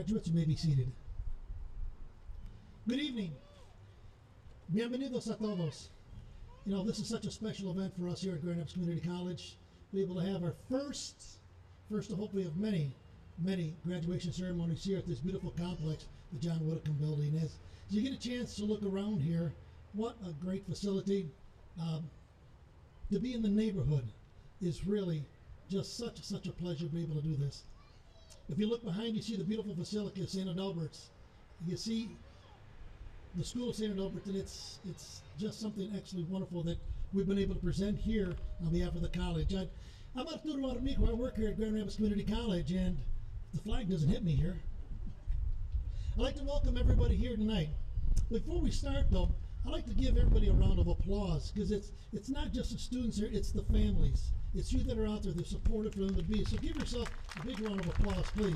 Graduates, you may be seated. Good evening. Bienvenidos a todos. You know, this is such a special event for us here at Grand Rapids Community College. Be able to have our first of hopefully of many graduation ceremonies here at this beautiful complex, the John Whitcomb Building. As you get a chance to look around here, what a great facility. To be in the neighborhood is really just such a pleasure to be able to do this. If you look behind, you see the beautiful Basilica of St. Adalbert's. You see the School of St. Adalbert, and it's just something absolutely wonderful that we've been able to present here on behalf of the college. I'm about a student out of me. I work here at Grand Rapids Community College, and the flag doesn't hit me here. I'd like to welcome everybody here tonight. Before we start, though, I'd like to give everybody a round of applause, because it's not just the students here, it's the families. It's you that are out there that supported for them to be. So give yourself a big round of applause, please.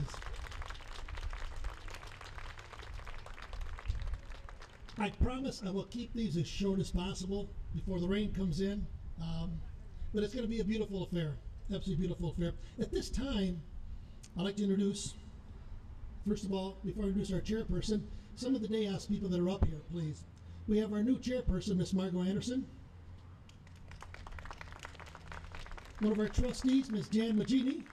I promise I will keep these as short as possible before the rain comes in, but it's going to be a beautiful affair, absolutely beautiful affair. At this time, I'd like to introduce, first of all, before I introduce our chairperson, some of the day-ass people that are up here, please. We have our new chairperson, Miss Margot Anderson. One of our trustees, Ms. Jan Magini.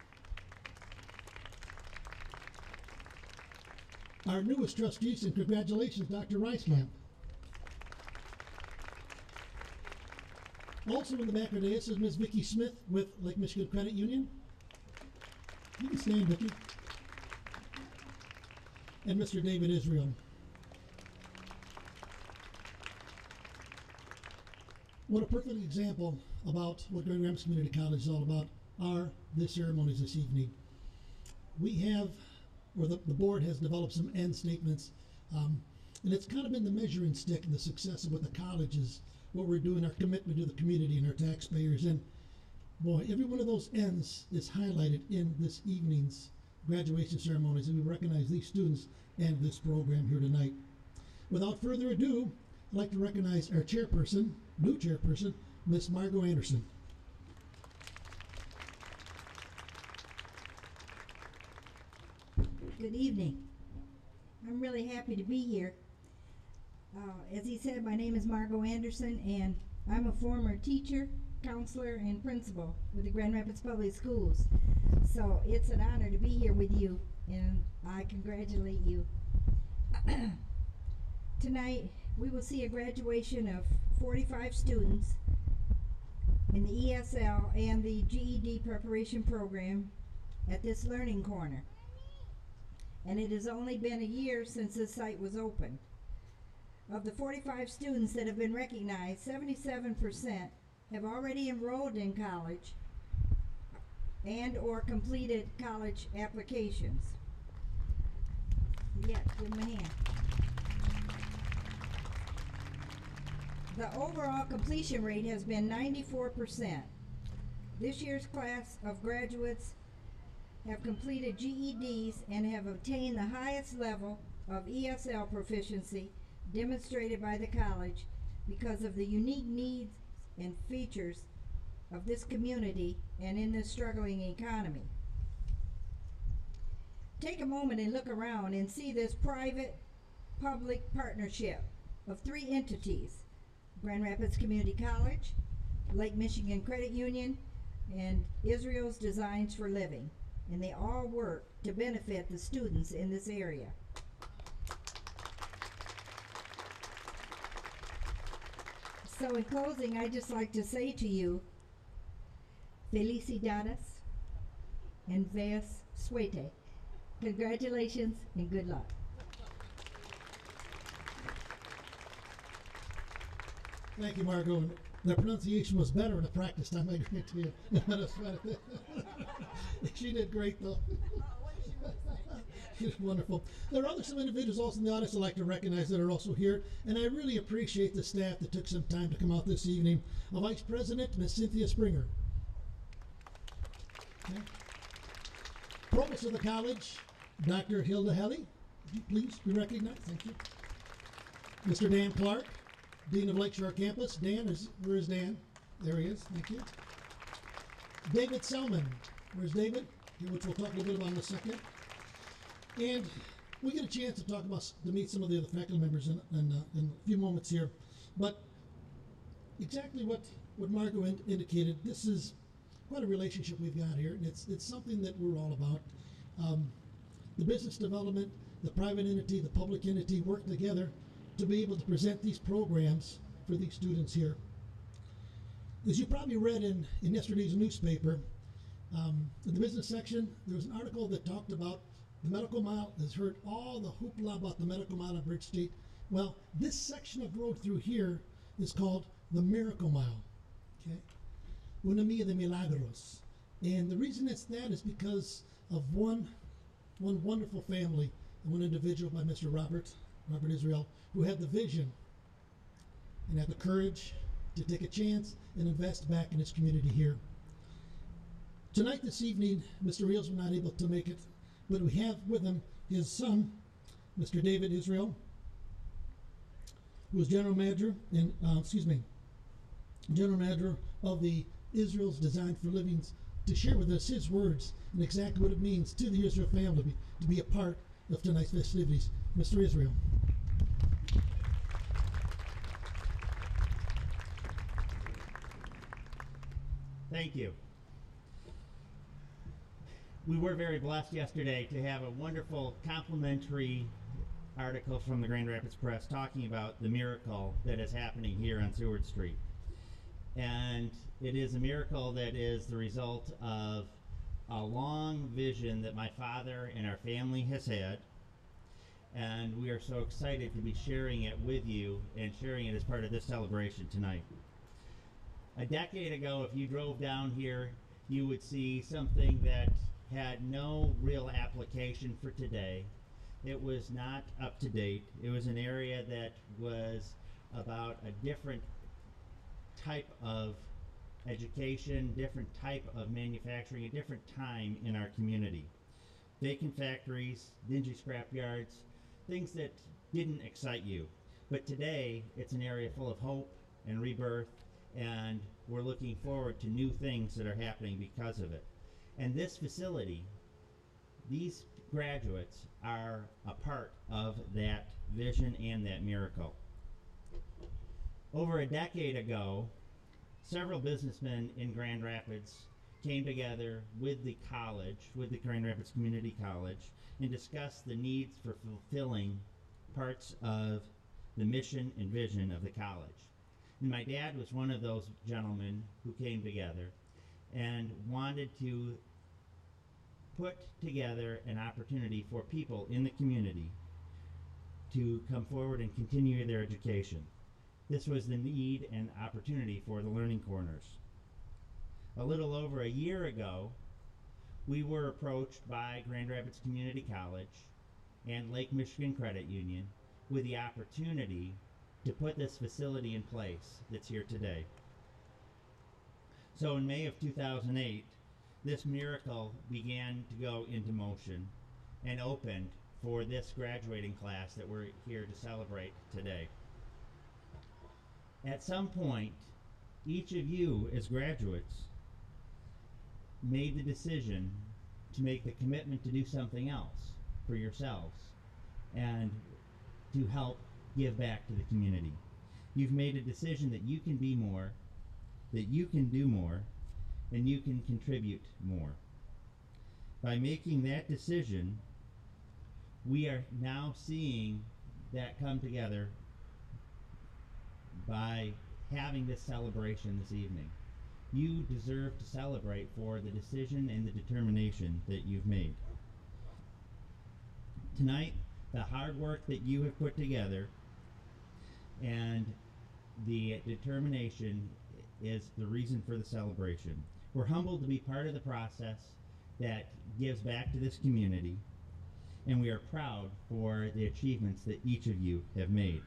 Our newest trustees, and congratulations, Dr. Reiskamp. Also in the back of the dais is Ms. Vicki Smith with Lake Michigan Credit Union. You can stand, Vicki. And Mr. David Israel. What a perfect example about what Grand Rapids Community College is all about are the ceremonies this evening. We have, or the board has developed some end statements, and it's kind of been the measuring stick and the success of what the college is, what we're doing, our commitment to the community and our taxpayers. And boy, every one of those ends is highlighted in this evening's graduation ceremonies, and we recognize these students and this program here tonight. Without further ado, I'd like to recognize our chairperson, new chairperson, Miss Margot Anderson. Good evening. I'm really happy to be here. As he said, my name is Margot Anderson, and I'm a former teacher, counselor, and principal with the Grand Rapids Public Schools. So it's an honor to be here with you, and I congratulate you. Tonight, we will see a graduation of 45 students in the ESL and the GED preparation program at this Learning Corner. And it has only been a year since this site was opened. Of the 45 students that have been recognized, 77% have already enrolled in college and or completed college applications. Yeah, give them a hand. The overall completion rate has been 94%. This year's class of graduates have completed GEDs and have obtained the highest level of ESL proficiency demonstrated by the college because of the unique needs and features of this community and in this struggling economy. Take a moment and look around and see this private-public partnership of three entities: Grand Rapids Community College, Lake Michigan Credit Union, and Israel's Designs for Living. And they all work to benefit the students in this area. So in closing, I'd just like to say to you, felicidades and veas suerte. Congratulations and good luck. Thank you, Margot. The pronunciation was better in the practice time, I guarantee you. She did great, though. She was wonderful. There are some individuals also in the audience I'd like to recognize that are also here, and I really appreciate the staff that took some time to come out this evening. Vice President, Ms. Cynthia Springer. Okay. Provost of the college, Dr. Hilda Helly. Please be recognized. Thank you. Mr. Dan Clark, Dean of Lakeshore Campus. Dan, where is Dan? There he is. Thank you. David Selman. Where's David? Which we'll talk a little bit about in a second. And We'll get a chance to talk about, to meet some of the other faculty members in a few moments here. But exactly what Margot indicated, this is quite a relationship we've got here, and it's something that we're all about. The business development, the private entity, the public entity work together to be able to present these programs for these students here. As you probably read in yesterday's newspaper, in the business section, there was an article that talked about the medical mile. Has heard all the hoopla about the medical mile in Bridge Street. Well, this section of road through here is called the Miracle Mile. Okay, Una Milla de Milagros, and the reason it's that is because of one wonderful family, and one individual by Mr. Robert Israel, who had the vision and had the courage to take a chance and invest back in his community here. Tonight, this evening, Mr. Reels was not able to make it, but we have with him his son, Mr. David Israel, who is general manager of the Israel's Design for Livings, to share with us his words and exactly what it means to the Israel family to be a part of tonight's festivities. Mr. Israel. Thank you. We were very blessed yesterday to have a wonderful complimentary article from the Grand Rapids Press talking about the miracle that is happening here on Seward Street. And it is a miracle that is the result of a long vision that my father and our family has had. And we are so excited to be sharing it with you and sharing it as part of this celebration tonight. A decade ago, if you drove down here, you would see something that had no real application for today. It was not up to date. It was an area that was about a different type of education, different type of manufacturing, a different time in our community. Vacant factories, dingy scrap yards, things that didn't excite you. But today, it's an area full of hope and rebirth, and we're looking forward to new things that are happening because of it. And this facility, these graduates are a part of that vision and that miracle. Over a decade ago, several businessmen in Grand Rapids came together with the college, with the Grand Rapids Community College, and discussed the needs for fulfilling parts of the mission and vision of the college. And my dad was one of those gentlemen who came together and wanted to put together an opportunity for people in the community to come forward and continue their education. This was the need and opportunity for the Learning Corners. A little over a year ago, we were approached by Grand Rapids Community College and Lake Michigan Credit Union with the opportunity to put this facility in place that's here today. So in May of 2008, this miracle began to go into motion and opened for this graduating class that we're here to celebrate today. At some point, each of you as graduates made the decision to make the commitment to do something else for yourselves and to help give back to the community. You've made a decision that you can be more, that you can do more, and you can contribute more. By making that decision, we are now seeing that come together by having this celebration this evening. You deserve to celebrate for the decision and the determination that you've made. Tonight, the hard work that you have put together and the determination is the reason for the celebration. We're humbled to be part of the process that gives back to this community, and we are proud for the achievements that each of you have made.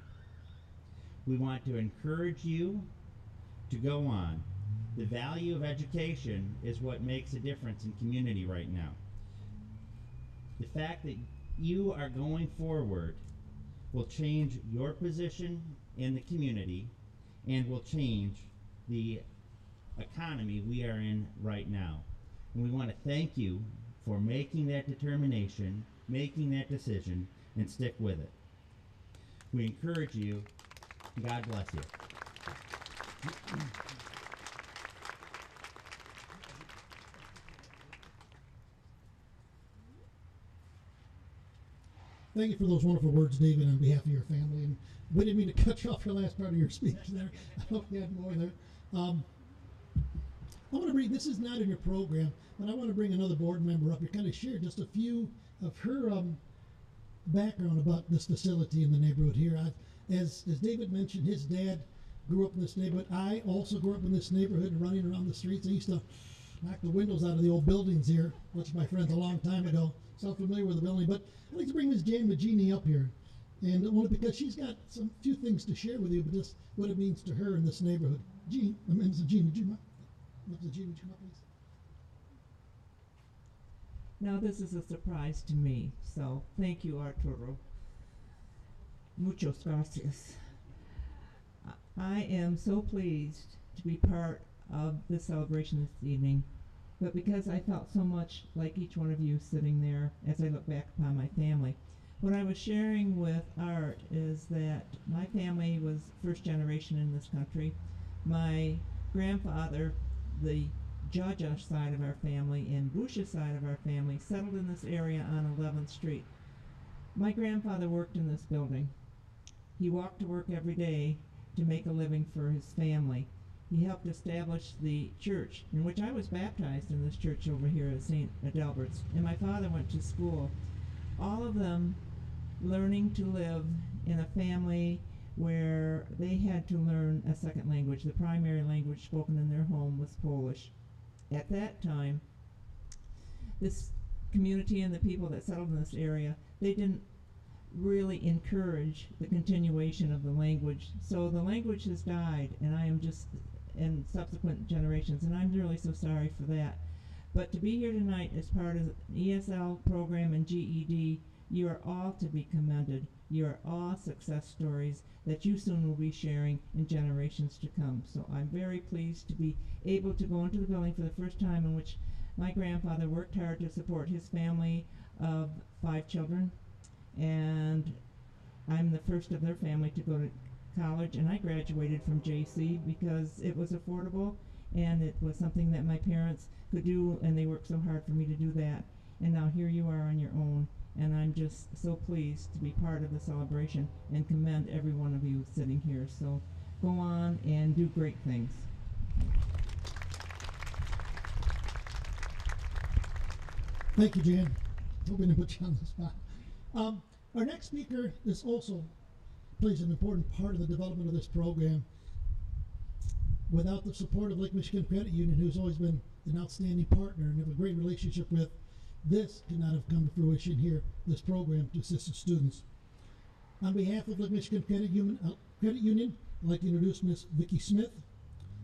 We want to encourage you to go on. The value of education is what makes a difference in community right now. The fact that you are going forward will change your position in the community and will change the economy we are in right now. And we want to thank you for making that determination, making that decision, and stick with it. We encourage you. God bless you. Thank you for those wonderful words, David, on behalf of your family. And we didn't mean to cut you off your last part of your speech there. I hope you had more there. I want to bring, this is not in your program, but I want to bring another board member up here, kind of share just a few of her background about this facility in the neighborhood here. As David mentioned, his dad grew up in this neighborhood. I also grew up in this neighborhood and running around the streets. I used to knock the windows out of the old buildings here, which my friends a long time ago. So I'm familiar with the building, but I'd like to bring Ms. Jan Magini up here, and only because she's got some few things to share with you, but just what it means to her in this neighborhood. Jean, Ms. Jean, would you come up, please? Now this is a surprise to me, so thank you, Arturo. Muchas gracias. I am so pleased to be part of this celebration this evening, but because I felt so much like each one of you sitting there as I look back upon my family. What I was sharing with Art is that my family was first generation in this country. My grandfather, the Jaja side of our family and Busha side of our family, settled in this area on 11th Street. My grandfather worked in this building. He walked to work every day to make a living for his family. He helped establish the church, in which I was baptized in this church over here at St. Adalbert's, and my father went to school. All of them learning to live in a family where they had to learn a second language. The primary language spoken in their home was Polish. At that time, this community and the people that settled in this area, they didn't really encourage the continuation of the language. So the language has died, and I am just in subsequent generations, and I'm really so sorry for that. But to be here tonight as part of the ESL program and GED, you are all to be commended. You are all success stories that you soon will be sharing in generations to come. So I'm very pleased to be able to go into the building for the first time, in which my grandfather worked hard to support his family of 5 children, and I'm the first of their family to go to college, and I graduated from JC because it was affordable and it was something that my parents could do, and they worked so hard for me to do that. And now here you are on your own, and I'm just so pleased to be part of the celebration and commend every one of you sitting here. So go on and do great things. Thank you, Jan. Hoping to put you on the spot. Our next speaker is also plays an important part of the development of this program. Without the support of Lake Michigan Credit Union, who's always been an outstanding partner and have a great relationship with, this could not have come to fruition here, this program to assist the students. On behalf of Lake Michigan Credit Union, I'd like to introduce Ms. Vicki Smith,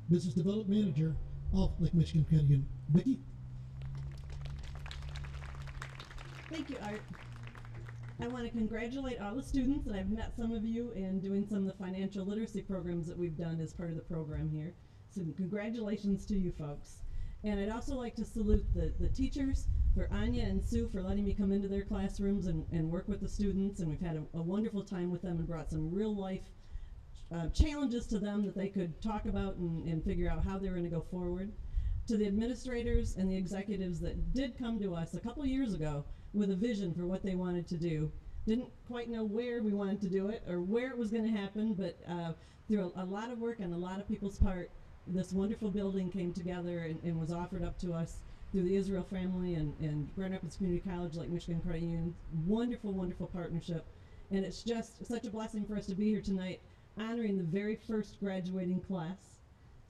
Business Development Manager of Lake Michigan Credit Union. Vicki? Thank you, Art. I want to congratulate all the students, and I've met some of you in doing some of the financial literacy programs that we've done as part of the program here. So congratulations to you folks. And I'd also like to salute the teachers, for Anya and Sue for letting me come into their classrooms and work with the students, and we've had a wonderful time with them and brought some real life challenges to them that they could talk about and figure out how they're going to go forward. To the administrators and the executives that did come to us a couple years ago with a vision for what they wanted to do. Didn't quite know where we wanted to do it or where it was going to happen, but through a lot of work on a lot of people's part, this wonderful building came together and was offered up to us through the Israel family and Grand Rapids Community College, Lake Michigan Credit Union. Wonderful, wonderful partnership. And it's just such a blessing for us to be here tonight honoring the very first graduating class.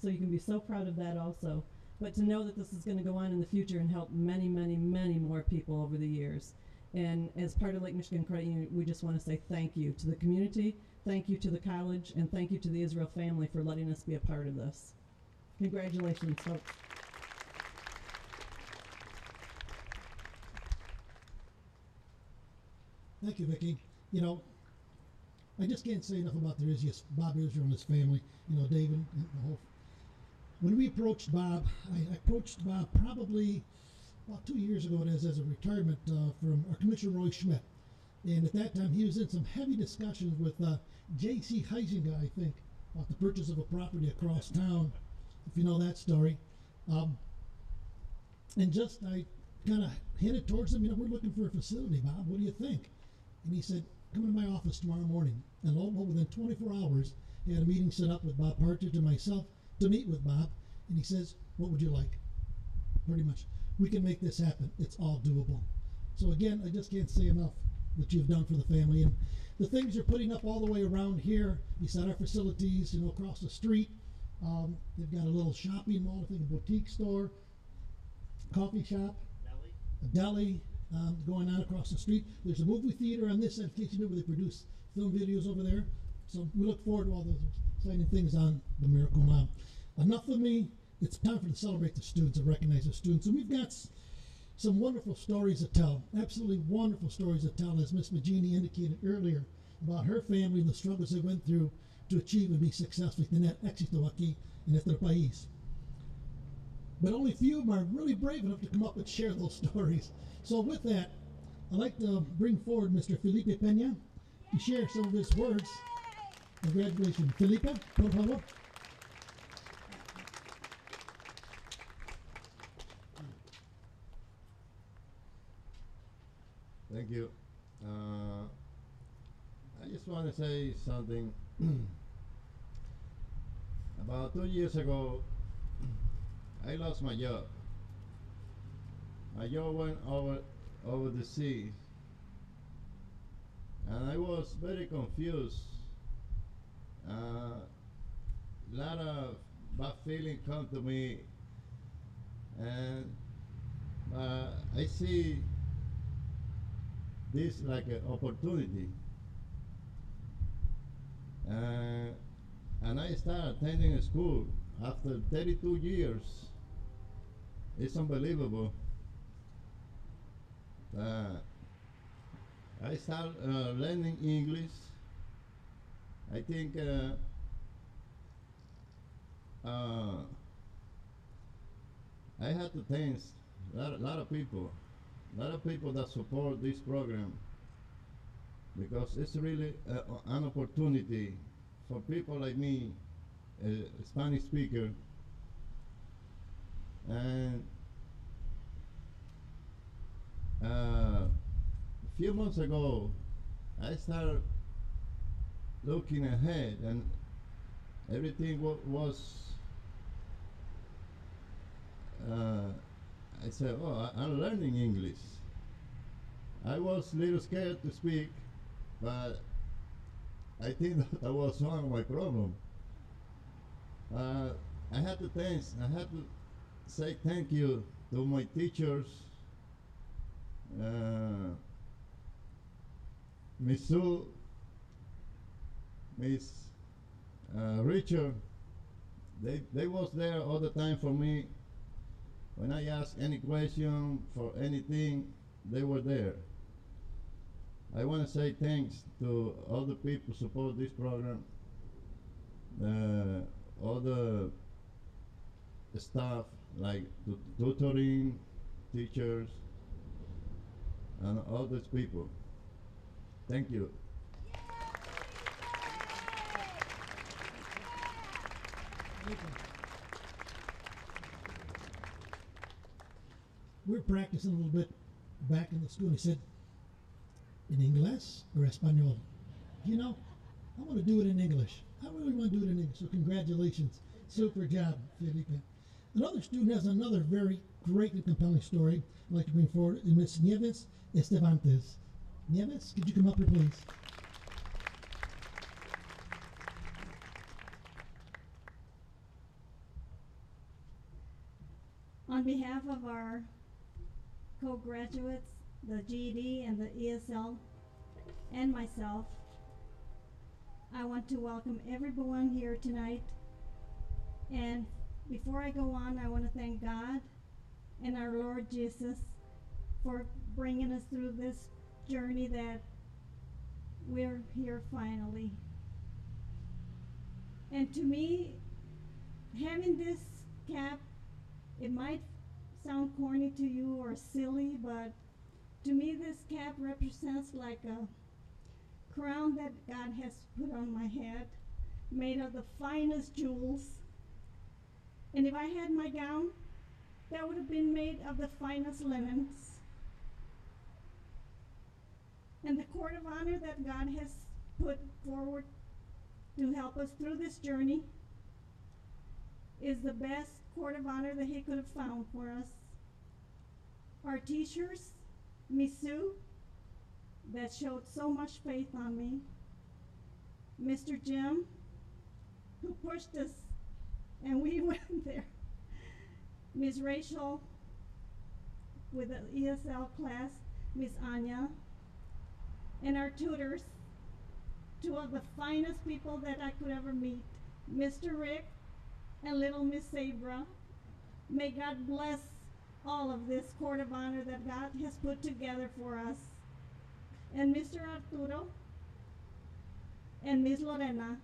So you can be so proud of that also. But to know that this is going to go on in the future and help many, many, many more people over the years. And as part of Lake Michigan Credit Union, we just want to say thank you to the community, thank you to the college, and thank you to the Israel family for letting us be a part of this. Congratulations, folks. Thank you, Vicki. You know, I just can't say enough about Bob Israel and his family. You know, David and the whole. When we approached Bob, I approached Bob probably about 2 years ago as a retirement from our Commissioner Roy Schmidt. And at that time, he was in some heavy discussions with J.C. Heisinger, I think, about the purchase of a property across town, if you know that story. And just, I kind of hinted towards him, we're looking for a facility, Bob. What do you think? And he said, come to my office tomorrow morning. And lo and behold, within 24 hours, he had a meeting set up with Bob Partridge and myself to meet with Bob. And he says, what would you like? Pretty much, we can make this happen. It's all doable. So again, I just can't say enough that you've done for the family. And the things you're putting up all the way around here, beside our facilities, across the street. They've got a little shopping mall, I think a boutique store, coffee shop, a deli going on across the street. There's a movie theater on this side, in case you know, where they produce film videos over there. So we look forward to all those exciting things on the Miracle Mile. Enough of me. It's time to celebrate the students and recognize the students. And we've got some wonderful stories to tell, absolutely wonderful stories to tell, as Miss Magini indicated earlier, about her family and the struggles they went through to achieve and be successful. Tener éxito aquí en nuestro país. But only few of them are really brave enough to come up and share those stories. So with that, I'd like to bring forward Mr. Felipe Peña to share some of his words of graduation. Felipe, por favor. Thank you. I just want to say something. About 2 years ago, I lost my job. My job went over the sea, and I was very confused. A lot of bad feeling come to me, and I see this like an opportunity. And I started attending a school after 32 years. It's unbelievable. I started learning English. I think I had to thank a lot of people that support this program, because it's really an opportunity for people like me, a Spanish speaker. And a few months ago, I started looking ahead, and everything was I said, oh, I'm learning English. I was a little scared to speak, but I think that was one of my problems. I had to say thank you to my teachers, Miss Sue, Miss Richard. They was there all the time for me. When I asked any question for anything, they were there. I want to say thanks to all the people who support this program, all the staff, like the tutoring, teachers, and all those people. Thank you. We were practicing a little bit back in the school, and he said, in English or Espanol? I want to do it in English. I really want to do it in English. So congratulations. Super job, Felipe. Another student has another very great and compelling story I'd like to bring forward, is Miss Nieves Estevantes. Nieves, could you come up here, please? On behalf of our co-graduates, the GED and the ESL, and myself, I want to welcome everyone here tonight. And before I go on, I want to thank God and our Lord Jesus for bringing us through this journey that we're here finally. And to me, having this cap, it might sound corny to you or silly, but to me this cap represents like a crown that God has put on my head, made of the finest jewels. And if I had my gown, that would have been made of the finest linens. And the court of honor that God has put forward to help us through this journey is the best court of honor that he could have found for us. Our teachers, Miss Sue, that showed so much faith on me. Mr. Jim, who pushed us and we went there. Miss Rachel with the ESL class, Miss Anya, and our tutors, two of the finest people that I could ever meet, Mr. Rick and little Miss Sabra. May God bless all of this court of honor that God has put together for us. And Mr. Arturo and Miss Lorena,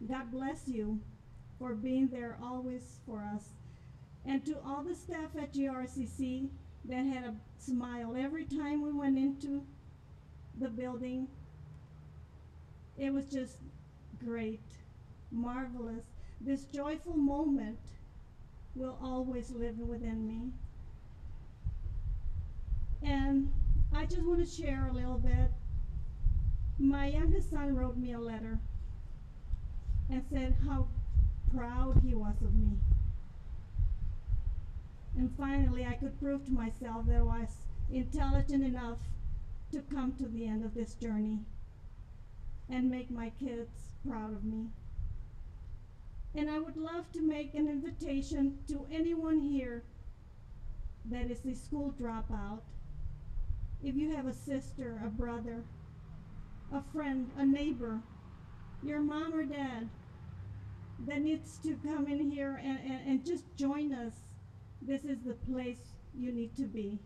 God bless you for being there always for us. And to all the staff at GRCC that had a smile every time we went into the building, it was just great, marvelous. This joyful moment will always live within me. And I just want to share a little bit. My youngest son wrote me a letter and said how proud he was of me. And finally, I could prove to myself that I was intelligent enough to come to the end of this journey and make my kids proud of me. And I would love to make an invitation to anyone here that is a school dropout. If you have a sister, a brother, a friend, a neighbor, your mom or dad that needs to come in here and just join us, this is the place you need to be.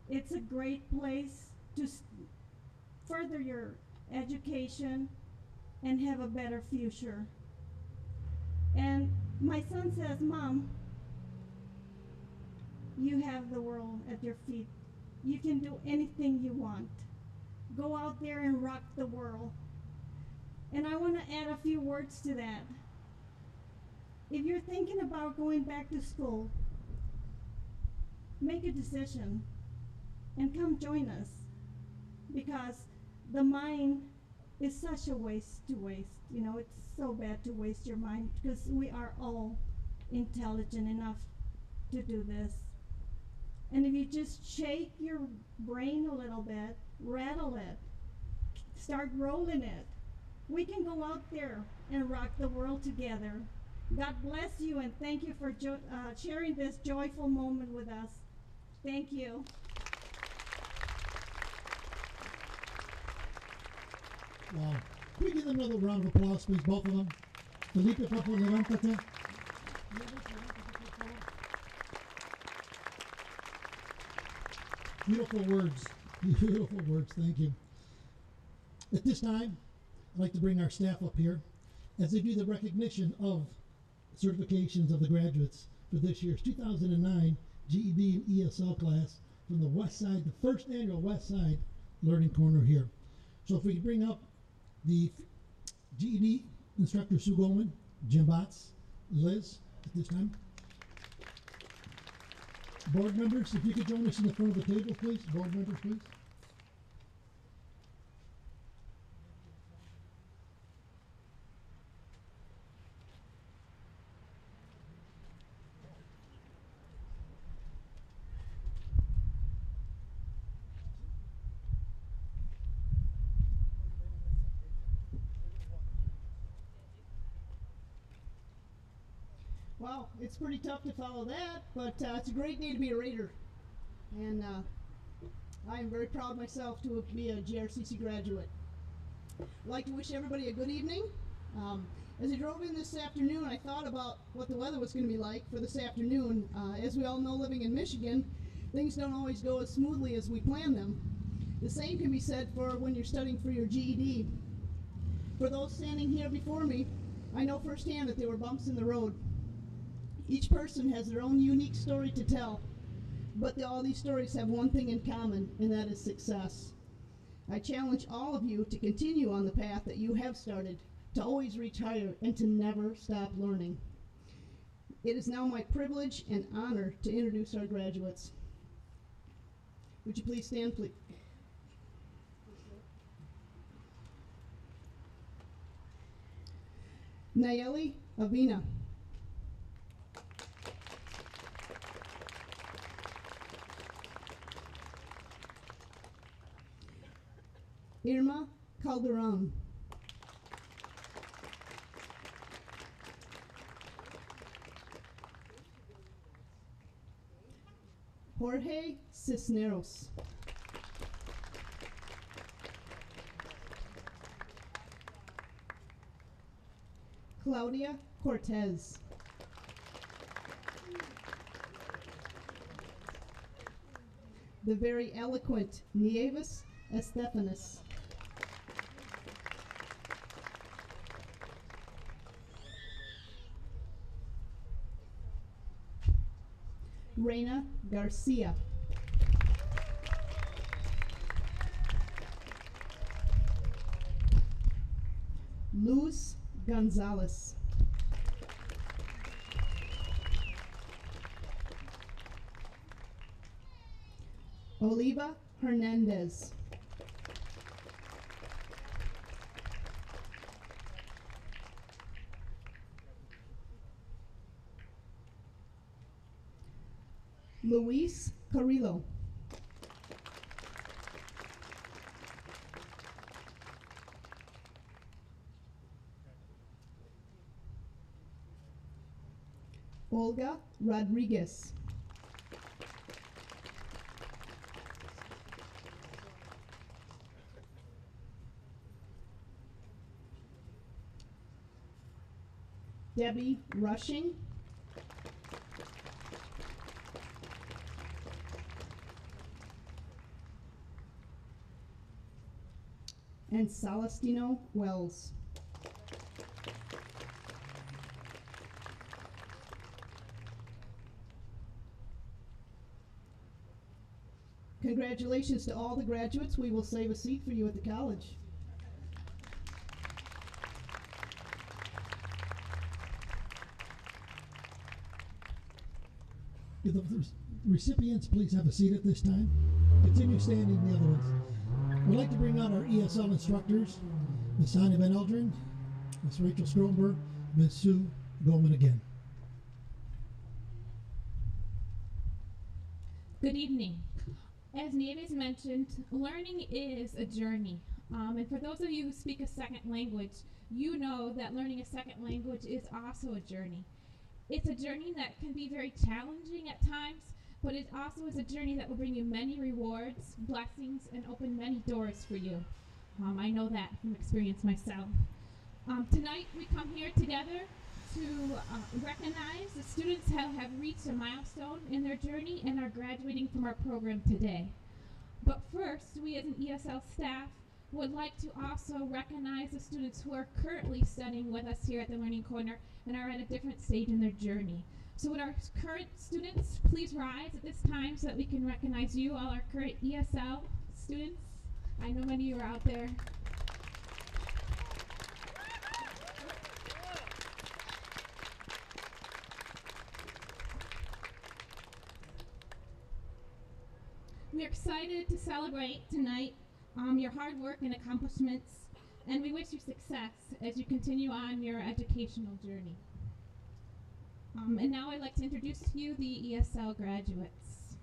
It's a great place to further your education and have a better future. And my son says, Mom, you have the world at your feet. You can do anything you want. Go out there and rock the world. And I want to add a few words to that. If you're thinking about going back to school, make a decision and come join us, because the mind is such a waste to waste. You know, it's so bad to waste your mind, because we are all intelligent enough to do this. And if you just shake your brain a little bit, rattle it, start rolling it, we can go out there and rock the world together. God bless you, and thank you for sharing this joyful moment with us. Thank you. Wow. Can we give them another round of applause, please, both of them? Felipe, por favor, levántate. Beautiful words. Beautiful words. Thank you. At this time, I'd like to bring our staff up here as they do the recognition of certifications of the graduates for this year's 2009 GED and ESL class from the West Side, the first annual West Side Learning Corner here. So if we could bring up the GED instructor Sue Goldman, Jim Botts, Liz at this time. Board members, if you could join us in the front of the table, please. Board members, please. Wow, it's pretty tough to follow that, but it's a great day to be a Raider. And I am very proud myself to be a GRCC graduate. I'd like to wish everybody a good evening. As I drove in this afternoon, I thought about what the weather was going to be like for this afternoon. As we all know, living in Michigan, things don't always go as smoothly as we plan them. The same can be said for when you're studying for your GED. For those standing here before me, I know firsthand that there were bumps in the road. Each person has their own unique story to tell, but all these stories have one thing in common, and that is success. I challenge all of you to continue on the path that you have started, to always reach higher and to never stop learning. It is now my privilege and honor to introduce our graduates. Would you please stand, please? Nayeli Avina. Irma Calderon. Jorge Cisneros. Claudia Cortez. The very eloquent Nieves Estefanes. Reina Garcia. Luz Gonzalez. Oliva Hernandez. Luis Carrillo. Olga Rodriguez. Debbie Rushing. And Celestino Wells. Congratulations to all the graduates. We will save a seat for you at the college. If the recipients please have a seat at this time. Continue standing, the other ones. We'd like to bring out our ESL instructors, Ms. Tanya Van Eldren, Ms. Rachel Stronberg, Ms. Sue Goldman again. Good evening. As Nieves mentioned, learning is a journey. And for those of you who speak a second language, you know that learning a second language is also a journey. It's a journey that can be very challenging at times, but it also is a journey that will bring you many rewards, blessings, and open many doors for you. I know that from experience myself. Tonight we come here together to recognize the students who have reached a milestone in their journey and are graduating from our program today. But first, we as an ESL staff would like to also recognize the students who are currently studying with us here at the Learning Corner and are at a different stage in their journey. So would our current students please rise at this time so that we can recognize you, all our current ESL students. I know many of you are out there. We're excited to celebrate tonight your hard work and accomplishments, and we wish you success as you continue on your educational journey. And now I'd like to introduce to you the ESL graduates.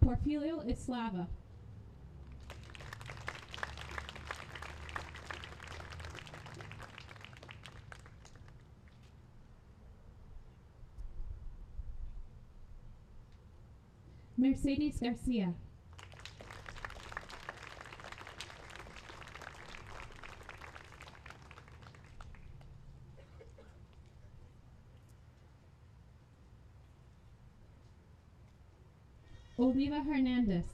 Porfilio Islava. Mercedes Garcia. Oliva Hernandez.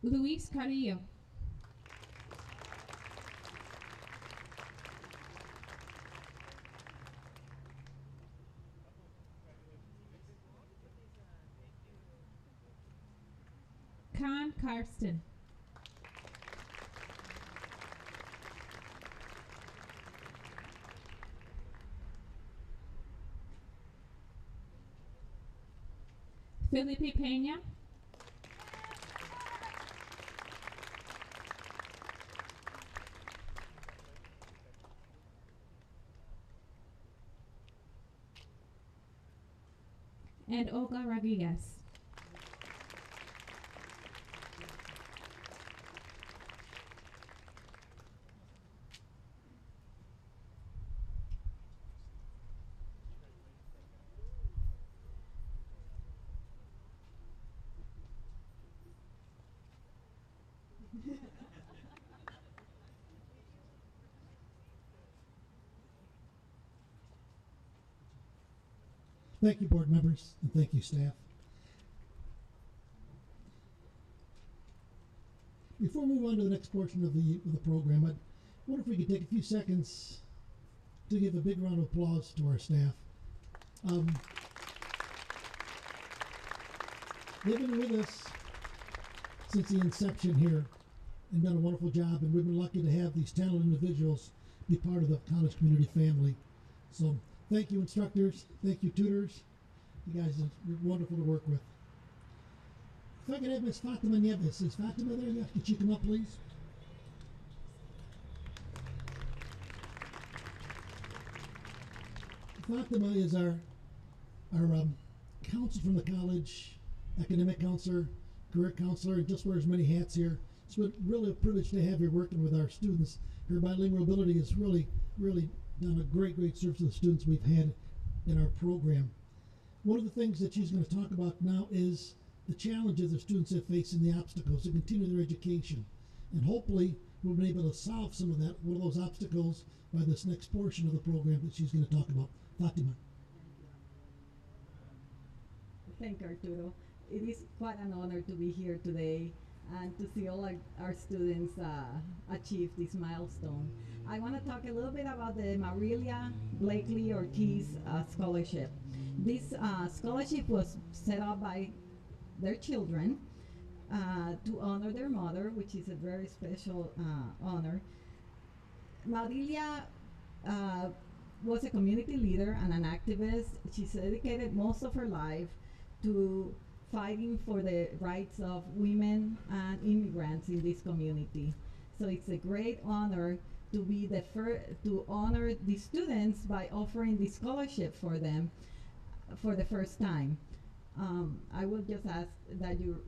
Luis Carrillo. Anton Karsten. Felipe Peña. And Olga Rodriguez. Thank you, board members, and thank you, staff. Before we move on to the next portion of the program, I wonder if we could take a few seconds to give a big round of applause to our staff. They've been with us since the inception here and done a wonderful job, and we've been lucky to have these talented individuals be part of the college community family. So thank you, instructors. Thank you, tutors. You guys are wonderful to work with. If I could have Miss Fatima Nieves. Is Fatima there? Could she come up, please? Fatima is our counselor from the college, academic counselor, career counselor, and just wears many hats here. It's been really a privilege to have her working with our students. Her bilingual ability has really done a great service to the students we've had in our program. One of the things that she's going to talk about now is the challenges the students have faced and the obstacles to continue their education. And hopefully we'll be able to solve some of that, one of those obstacles, by this next portion of the program that she's going to talk about. Fatima. Thank you, Arturo. It is quite an honor to be here today and to see all our students achieve this milestone. I want to talk a little bit about the Marilia Blakely Ortiz Scholarship. This scholarship was set up by their children to honor their mother, which is a very special honor. Marilia was a community leader and an activist. She's dedicated most of her life to fighting for the rights of women and immigrants in this community. So it's a great honor to be the to honor the students by offering the scholarship for them for the first time. I will just ask that you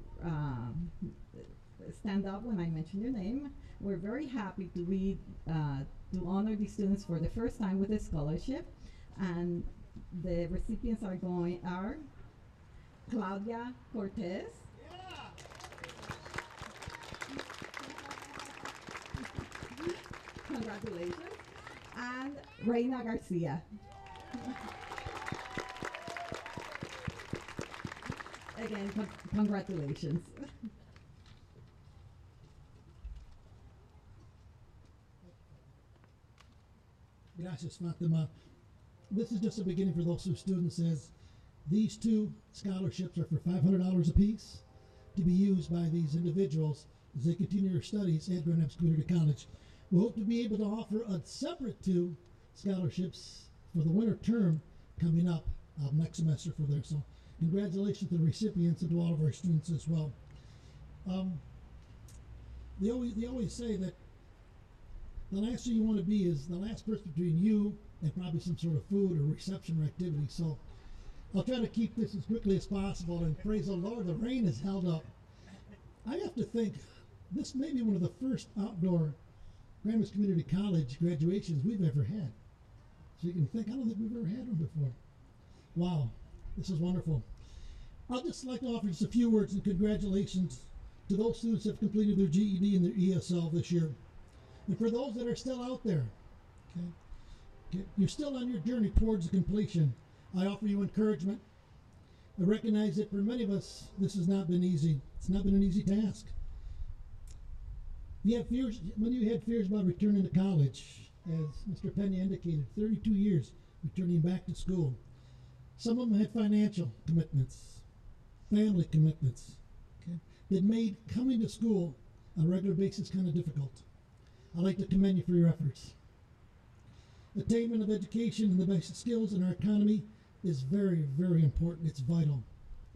stand up when I mention your name. We're very happy to be to honor the students for the first time with a scholarship, and the recipients are Claudia Cortez. Congratulations. And Reina Garcia. Again, congratulations. Gracias, Fatima. This is just the beginning for those two students, as these two scholarships are for $500 apiece to be used by these individuals as they continue their studies at Grand Rapids Community College. We hope to be able to offer a separate two scholarships for the winter term coming up next semester for there. So congratulations to the recipients and to all of our students as well. They always say that the last thing you want to be is the last person between you and probably some sort of food or reception or activity. So I'll try to keep this as quickly as possible, and praise the Lord, the rain has held up. I have to think this may be one of the first outdoor Grand Rapids Community College graduations we've ever had. So you can think, I don't think we've ever had one before. Wow, this is wonderful. I'll just like to offer just a few words and congratulations to those students that have completed their GED and their ESL this year. And for those that are still out there, okay, you're still on your journey towards the completion, I offer you encouragement. I recognize that for many of us, this has not been easy. It's not been an easy task. You have fears, when you had fears about returning to college, as Mr. Pena indicated, 32 years returning back to school. Some of them had financial commitments, family commitments. Okay? that made coming to school on a regular basis kind of difficult. I'd like to commend you for your efforts. Attainment of education and the basic skills in our economy is very, very important. It's vital.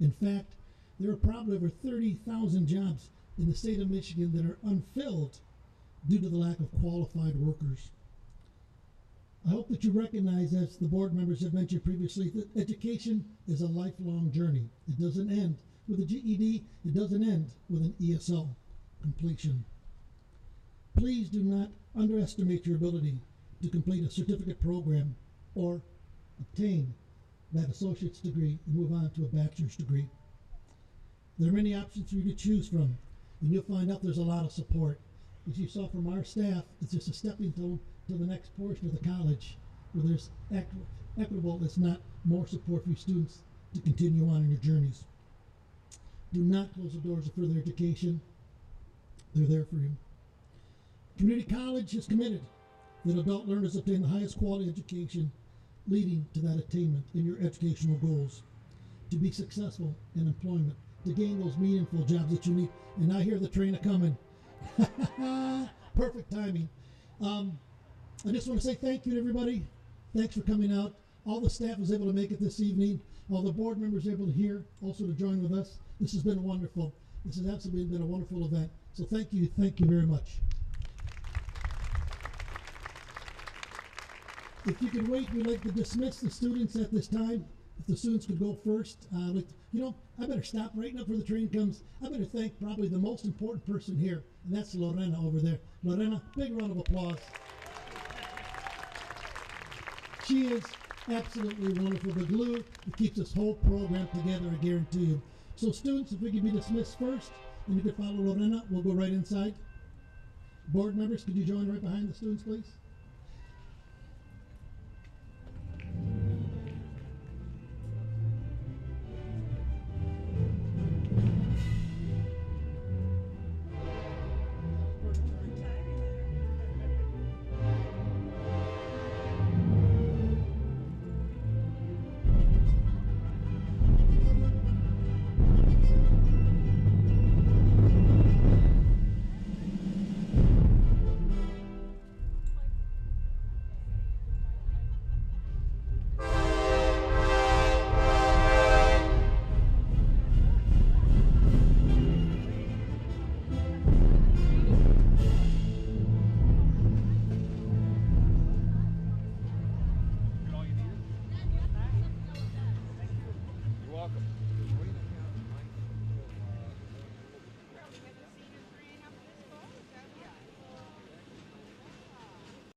In fact, there are probably over 30,000 jobs in the state of Michigan that are unfilled due to the lack of qualified workers. I hope that you recognize, as the board members have mentioned previously, that education is a lifelong journey. It doesn't end with a GED. It doesn't end with an ESL completion. Please do not underestimate your ability to complete a certificate program or obtain that associate's degree and move on to a bachelor's degree. There are many options for you to choose from, and you'll find out there's a lot of support. As you saw from our staff, it's just a stepping stone to the next portion of the college where there's equitable, if not more support for you students to continue on in your journeys. Do not close the doors of further education. They're there for you. Community College is committed that adult learners obtain the highest quality education, leading to that attainment in your educational goals, to be successful in employment, to gain those meaningful jobs that you need. And I hear the train a-coming. Perfect timing. I just want to say thank you to everybody. Thanks for coming out. All the staff was able to make it this evening. All the board members able to hear, also to join with us. This has been wonderful. This has absolutely been a wonderful event. So thank you very much. If you could wait, we'd like to dismiss the students at this time. If the students could go first. I better stop right now before the train comes. I better thank probably the most important person here, and that's Lorena over there. Lorena, big round of applause. She is absolutely wonderful. The glue that keeps this whole program together, I guarantee you. So students, if we could be dismissed first, and you could follow Lorena, we'll go right inside. Board members, could you join right behind the students, please?